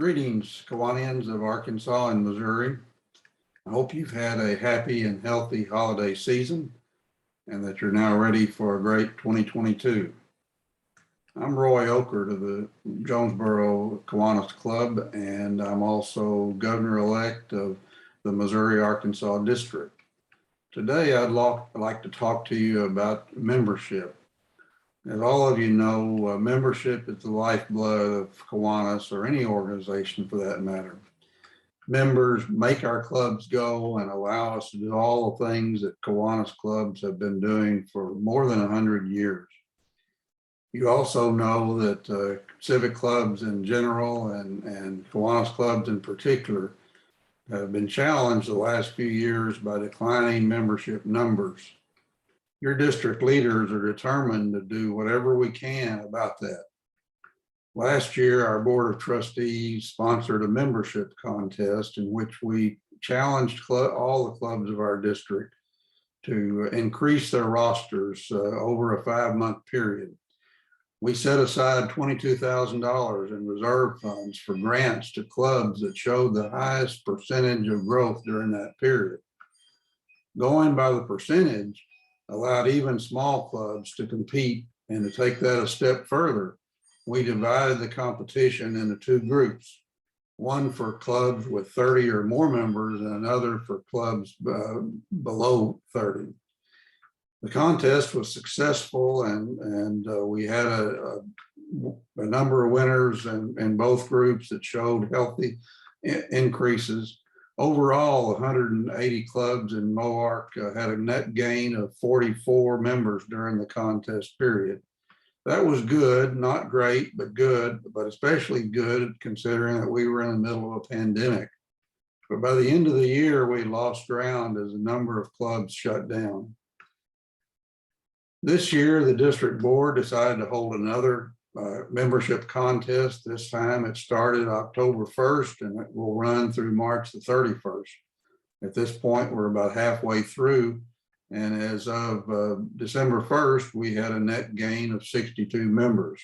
Greetings, Kiwanians of Arkansas and Missouri. I hope you've had a happy and healthy holiday season and that you're now ready for a great 2022. I'm Roy Oker of the Jonesboro Kiwanis Club, and I'm also governor-elect of the Missouri-Arkansas District. Today, I'd like to talk to you about membership. As all of you know, membership is the lifeblood of Kiwanis, or any organization for that matter. Members make our clubs go and allow us to do all the things that Kiwanis clubs have been doing for more than 100 years. You also know that civic clubs in general and Kiwanis clubs in particular have been challenged the last few years by declining membership numbers. Your district leaders are determined to do whatever we can about that. Last year, our Board of Trustees sponsored a membership contest in which we challenged all the clubs of our district to increase their rosters over a 5-month period. We set aside $22,000 in reserve funds for grants to clubs that showed the highest percentage of growth during that period. Going by the percentage allowed even small clubs to compete, and to take that a step further, we divided the competition into 2 groups, one for clubs with 30 or more members and another for clubs below 30. The contest was successful, and we had a number of winners in both groups that showed healthy increases. Overall, 180 clubs in Moark had a net gain of 44 members during the contest period. That was good, not great, but good, but especially good considering that we were in the middle of a pandemic. But by the end of the year, we lost ground as a number of clubs shut down. This year, the district board decided to hold another membership contest. This time it started October 1st and it will run through March the 31st. At this point, we're about halfway through. And as of December 1st, we had a net gain of 62 members.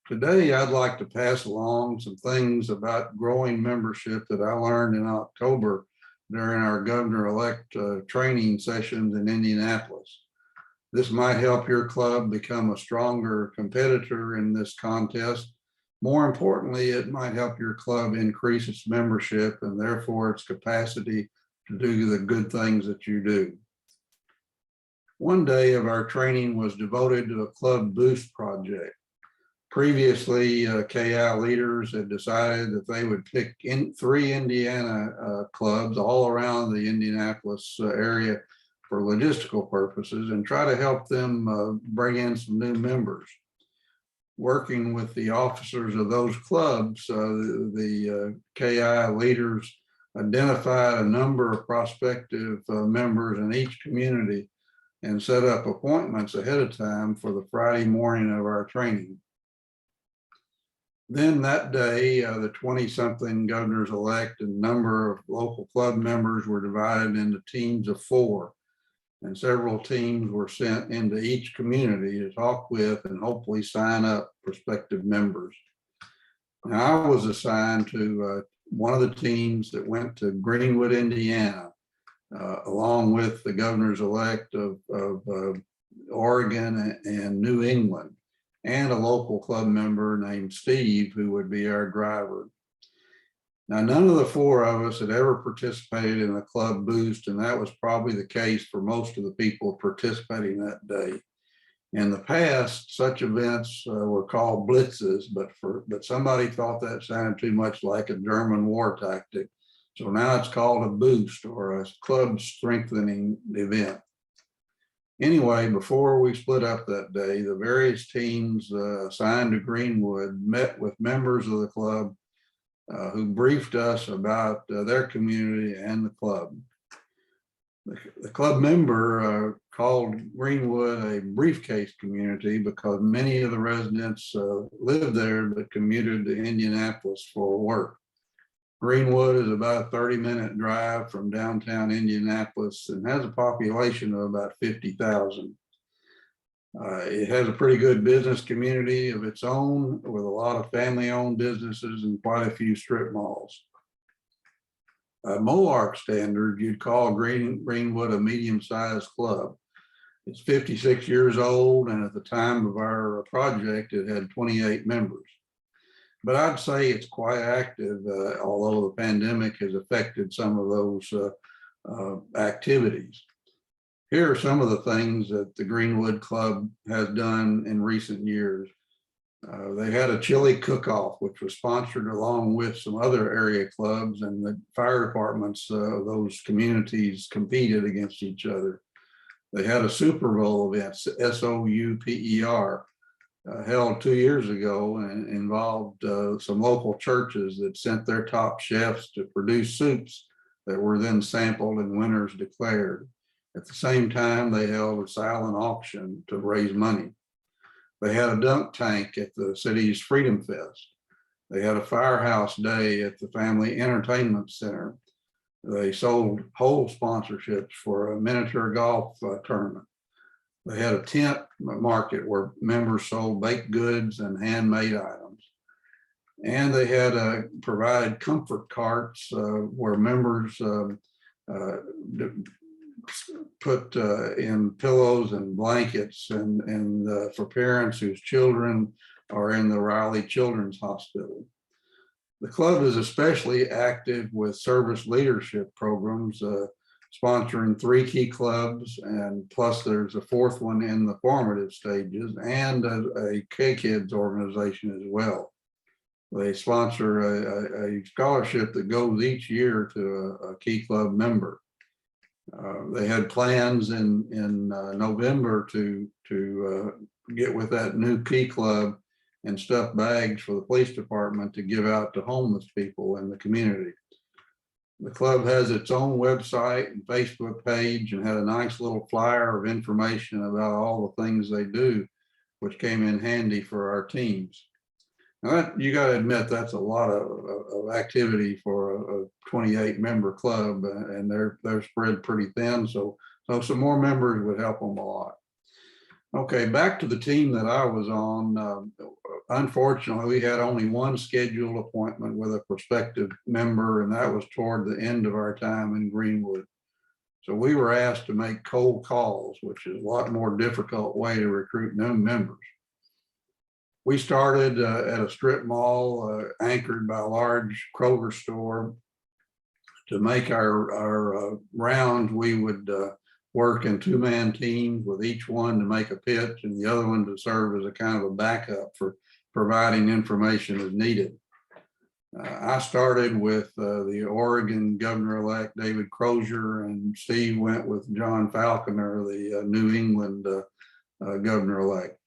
Today, I'd like to pass along some things about growing membership that I learned in October during our governor-elect training sessions in Indianapolis. This might help your club become a stronger competitor in this contest. More importantly, it might help your club increase its membership and therefore its capacity to do the good things that you do. One day of our training was devoted to a club boost project. Previously, KI leaders had decided that they would pick 3 Indiana clubs all around the Indianapolis area for logistical purposes and try to help them bring in some new members. Working with the officers of those clubs, the KI leaders identified a number of prospective members in each community and set up appointments ahead of time for the Friday morning of our training. Then that day, the 20-something governors-elect and number of local club members were divided into teams of 4. And several teams were sent into each community to talk with and hopefully sign up prospective members. Now, I was assigned to one of the teams that went to Greenwood, Indiana, along with the governors-elect of Oregon and New England, and a local club member named Steve, who would be our driver. Now, none of the 4 of us had ever participated in a club boost, and that was probably the case for most of the people participating that day. In the past, such events were called blitzes, but somebody thought that sounded too much like a German war tactic. So now it's called a boost, or a club strengthening event. Anyway, before we split up that day, the various teams assigned to Greenwood met with members of the club who briefed us about their community and the club. The club member called Greenwood a briefcase community because many of the residents lived there but commuted to Indianapolis for work. Greenwood is about a 30-minute drive from downtown Indianapolis and has a population of about 50,000. It has a pretty good business community of its own with a lot of family-owned businesses and quite a few strip malls. Moark standard, you'd call Greenwood a medium-sized club. It's 56 years old, and at the time of our project, it had 28 members. But I'd say it's quite active, although the pandemic has affected some of those activities. Here are some of the things that the Greenwood Club has done in recent years. They had a chili cook-off, which was sponsored along with some other area clubs, and the fire departments of those communities competed against each other. They had a Super Bowl event, SOUPER, held 2 years ago, and involved some local churches that sent their top chefs to produce soups that were then sampled and winners declared. At the same time, they held a silent auction to raise money. They had a dunk tank at the city's Freedom Fest. They had a firehouse day at the Family Entertainment Center. They sold whole sponsorships for a miniature golf tournament. They had a tent market where members sold baked goods and handmade items. And they had provided comfort carts where members put in pillows and blankets and for parents whose children are in the Riley Children's Hospital. The club is especially active with service leadership programs, sponsoring 3 key clubs, and plus there's a 4th one in the formative stages, and a K-Kids organization as well. They sponsor a scholarship that goes each year to a key club member. They had plans in November to get with that new key club and stuff bags for the police department to give out to homeless people in the community. The club has its own website and Facebook page and had a nice little flyer of information about all the things they do, which came in handy for our teams. Now, you got to admit that's a lot of activity for a 28 member club, and they're spread pretty thin. So some more members would help them a lot. Okay, back to the team that I was on. Unfortunately, we had only one scheduled appointment with a prospective member, and that was toward the end of our time in Greenwood. So we were asked to make cold calls, which is a lot more difficult way to recruit new members. We started at a strip mall anchored by a large Kroger store. To make our rounds, we would work in 2-man teams with each one to make a pitch and the other one to serve as a kind of a backup for providing information as needed. I started with the Oregon governor-elect David Crozier, and Steve went with John Falconer, the New England governor-elect.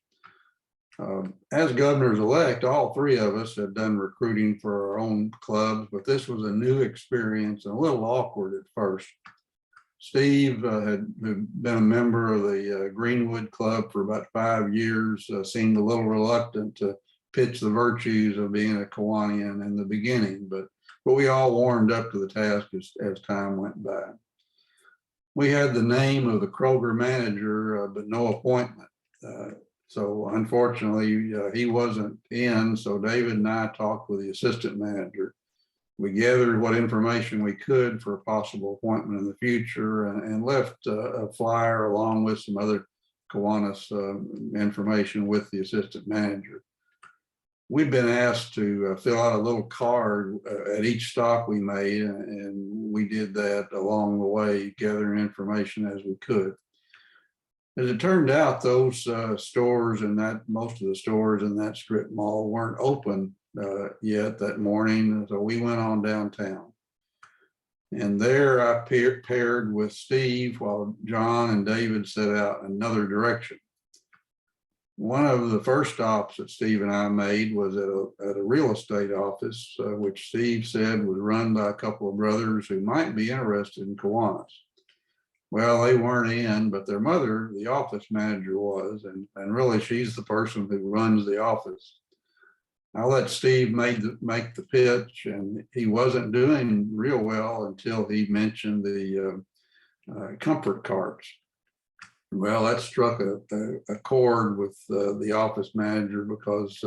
As governors-elect, all 3 of us had done recruiting for our own clubs, but this was a new experience and a little awkward at first. Steve had been a member of the Greenwood Club for about 5 years, seemed a little reluctant to pitch the virtues of being a Kiwanian in the beginning, but we all warmed up to the task as time went by. We had the name of the Kroger manager, but no appointment. So unfortunately, he wasn't in, so David and I talked with the assistant manager. We gathered what information we could for a possible appointment in the future, and left a flyer along with some other Kiwanis information with the assistant manager. We've been asked to fill out a little card at each stop we made, and we did that along the way, gathering information as we could. As it turned out, those stores and most of the stores in that strip mall weren't open yet that morning, so we went on downtown. And there I paired with Steve while John and David set out in another direction. One of the first stops that Steve and I made was at a real estate office, which Steve said was run by a couple of brothers who might be interested in Kiwanis. Well, they weren't in, but their mother, the office manager, was, and really she's the person who runs the office. I let Steve make the pitch, and he wasn't doing real well until he mentioned the comfort carts. Well, that struck a chord with the office manager because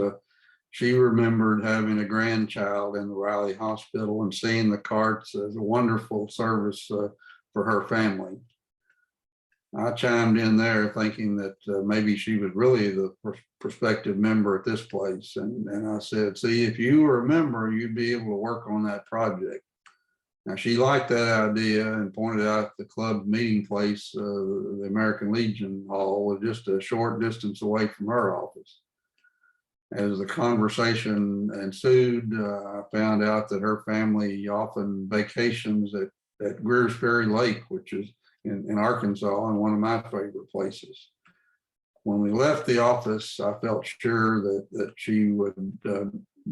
she remembered having a grandchild in the Riley Hospital and seeing the carts as a wonderful service for her family. I chimed in there thinking that maybe she was really the prospective member at this place. And I said, see, if you were a member, you'd be able to work on that project. Now, she liked that idea and pointed out the club meeting place, the American Legion Hall, was just a short distance away from her office. As the conversation ensued, I found out that her family often vacations at Greers Ferry Lake, which is in Arkansas, and one of my favorite places. When we left the office, I felt sure that she would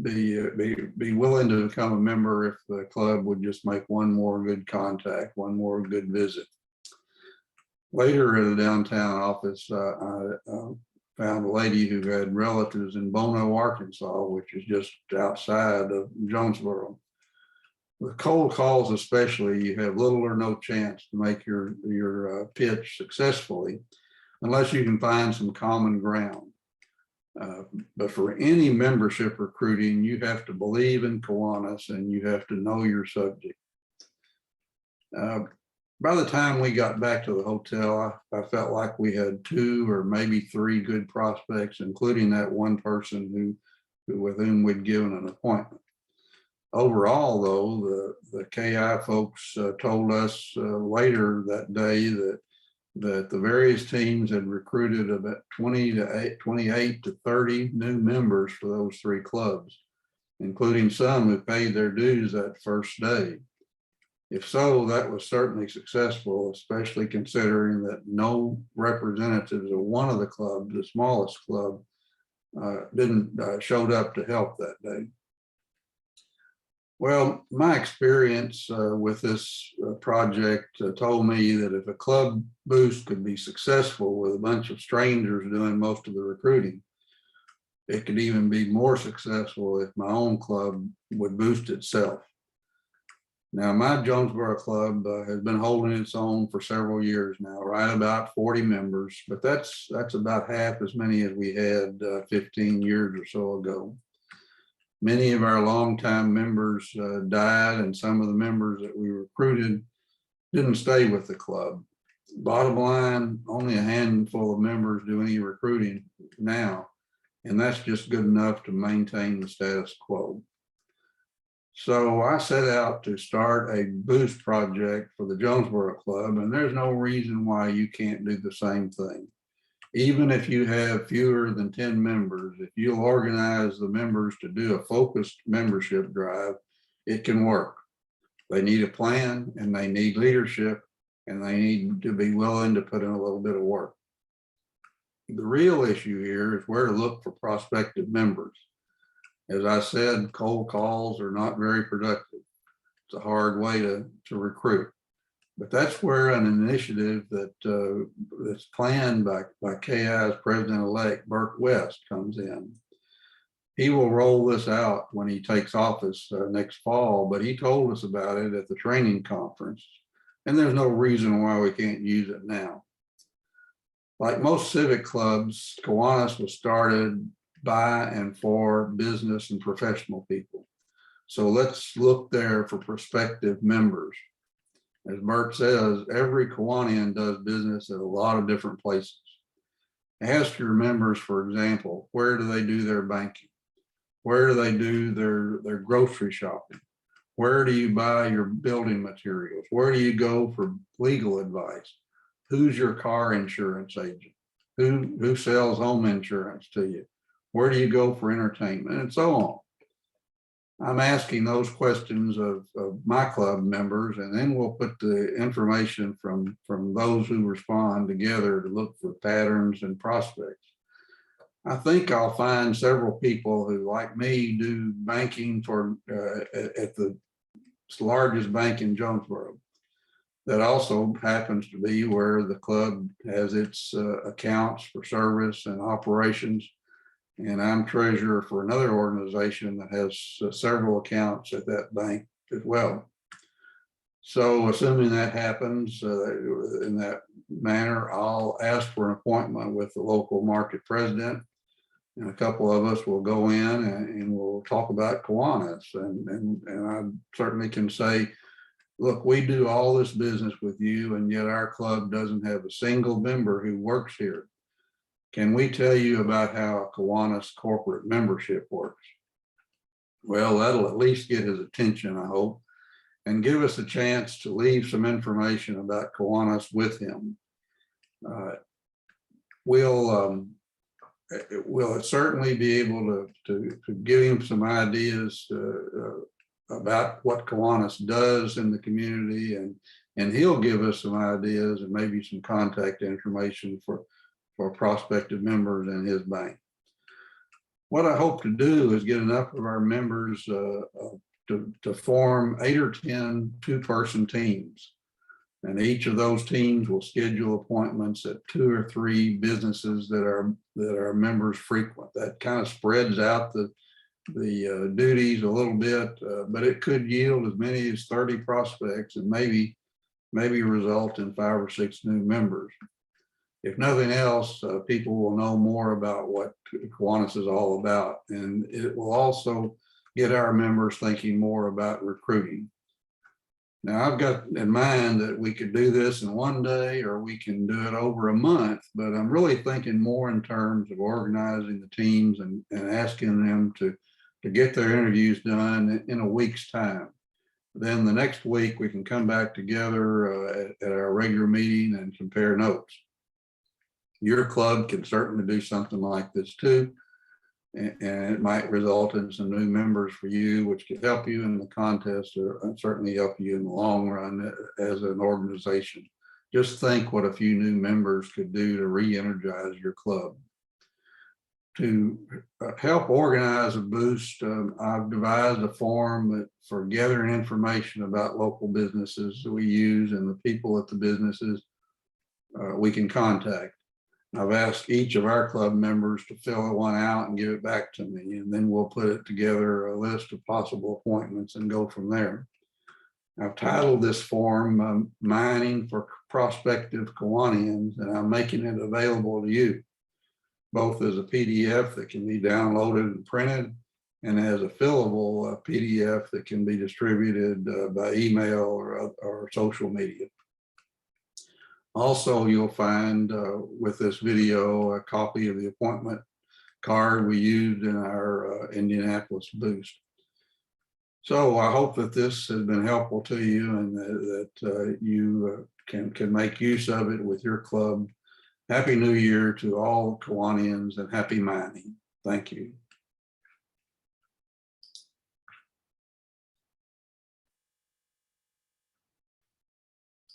be willing to become a member if the club would just make one more good contact, one more good visit. Later at a downtown office, I found a lady who had relatives in Bono, Arkansas, which is just outside of Jonesboro. With cold calls especially, you have little or no chance to make your pitch successfully unless you can find some common ground. But for any membership recruiting, you have to believe in Kiwanis and you have to know your subject. By the time we got back to the hotel, I felt like we had 2 or maybe 3 good prospects, including that one person with whom we'd given an appointment. Overall, though, the KI folks told us later that day that the various teams had recruited about 28 to 30 new members for those 3 clubs, including some who paid their dues that first day. If so, that was certainly successful, especially considering that no representatives of one of the clubs, the smallest club, showed up to help that day. Well, my experience with this project told me that if a club boost could be successful with a bunch of strangers doing most of the recruiting, it could even be more successful if my own club would boost itself. Now, my Jonesboro club has been holding its own for several years now, right about 40 members, but that's about half as many as we had 15 years or so ago. Many of our longtime members died, and some of the members that we recruited didn't stay with the club. Bottom line, only a handful of members do any recruiting now, and that's just good enough to maintain the status quo. So I set out to start a boost project for the Jonesboro Club, and there's no reason why you can't do the same thing. Even if you have fewer than 10 members, if you'll organize the members to do a focused membership drive, it can work. They need a plan and they need leadership and they need to be willing to put in a little bit of work. The real issue here is where to look for prospective members. As I said, cold calls are not very productive. It's a hard way to recruit. But that's where an initiative that's planned by KI's president-elect, Burt West, comes in. He will roll this out when he takes office next fall, but he told us about it at the training conference, and there's no reason why we can't use it now. Like most civic clubs, Kiwanis was started by and for business and professional people. So let's look there for prospective members. As Bert says, every Kiwanian does business at a lot of different places. Ask your members, for example, where do they do their banking? Where do they do their grocery shopping? Where do you buy your building materials? Where do you go for legal advice? Who's your car insurance agent? Who sells home insurance to you? Where do you go for entertainment? And so on. I'm asking those questions of my club members, and then we'll put the information from those who respond together to look for patterns and prospects. I think I'll find several people who, like me, do banking at the largest bank in Jonesboro. That also happens to be where the club has its accounts for service and operations. And I'm treasurer for another organization that has several accounts at that bank as well. So assuming that happens in that manner, I'll ask for an appointment with the local market president, and a couple of us will go in and we'll talk about Kiwanis. And I certainly can say, look, we do all this business with you, and yet our club doesn't have a single member who works here. Can we tell you about how a Kiwanis corporate membership works? Well, that'll at least get his attention, I hope, and give us a chance to leave some information about Kiwanis with him. We'll certainly be able to give him some ideas about what Kiwanis does in the community, and he'll give us some ideas and maybe some contact information for prospective members in his bank. What I hope to do is get enough of our members to form 8 or 10 two-person teams. And each of those teams will schedule appointments at 2 or 3 businesses that our members frequent. That kind of spreads out the duties a little bit, but it could yield as many as 30 prospects and maybe result in 5 or 6 new members. If nothing else, people will know more about what Kiwanis is all about, and it will also get our members thinking more about recruiting. Now, I've got in mind that we could do this in one day, or we can do it over a month, but I'm really thinking more in terms of organizing the teams and asking them to get their interviews done in a week's time. Then the next week we can come back together at our regular meeting and compare notes. Your club can certainly do something like this too, and it might result in some new members for you, which could help you in the contest, or certainly help you in the long run as an organization. Just think what a few new members could do to re-energize your club. To help organize a boost, I've devised a form for gathering information about local businesses that we use and the people at the businesses we can contact. I've asked each of our club members to fill one out and give it back to me, and then we'll put it together a list of possible appointments and go from there. I've titled this form Mining for Prospective Kiwanians, and I'm making it available to you, both as a PDF that can be downloaded and printed, and as a fillable PDF that can be distributed by email or social media. Also, you'll find with this video a copy of the appointment card we used in our Indianapolis boost. So I hope that this has been helpful to you, and that you can make use of it with your club. Happy New Year to all Kiwanians, and happy mining. Thank you.